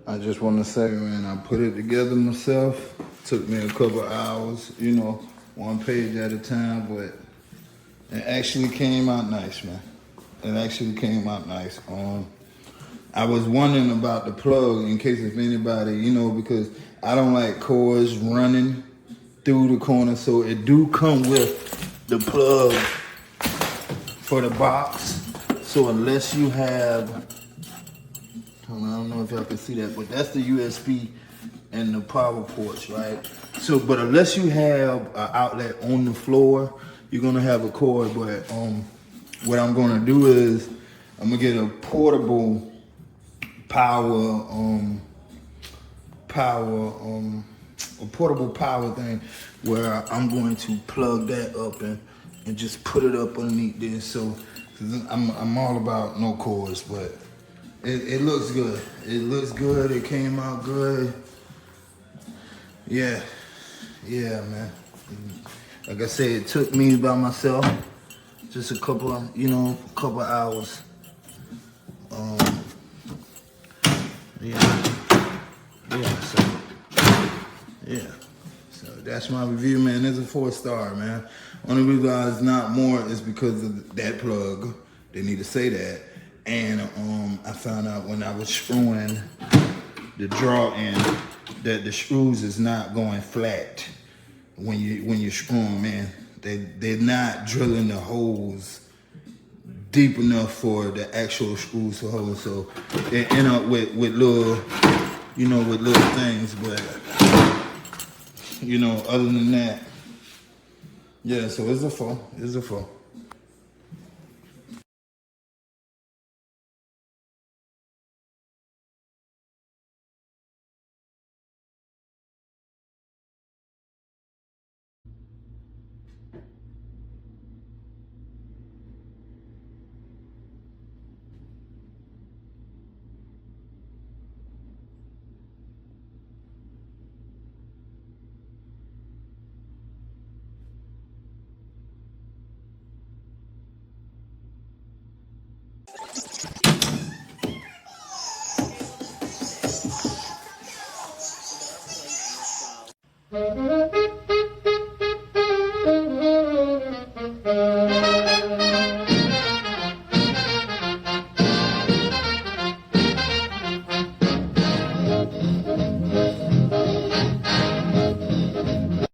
I just want to say, man, I put it together myself. Took me a couple hours, you know, one page at a time, but it actually came out nice, man. It actually came out nice. I was wondering about the plug in case if anybody, you know, because I don't like cords running through the corner, so it do come with the plug for the box. So unless you have, I don't know if y'all can see that, but that's the USB and the power ports, right? So, but unless you have an outlet on the floor, you're gonna have a cord. But what I'm gonna do is I'm gonna get a portable a portable power thing where I'm going to plug that up and just put it up underneath this. So, cause I'm all about no cords, but it looks good. It looks good. It came out good. Yeah, man. Like I said, it took me by myself just a couple hours. So that's my review, man. It's a 4-star, man. Only reason why it's not more is because of that plug. They need to say that. And I found out when I was screwing the draw in that the screws is not going flat when you screw them in. They're not drilling the holes deep enough for the actual screws to hold. So they end up with little, with little things. But other than that, yeah. So it's a 4. It's a 4.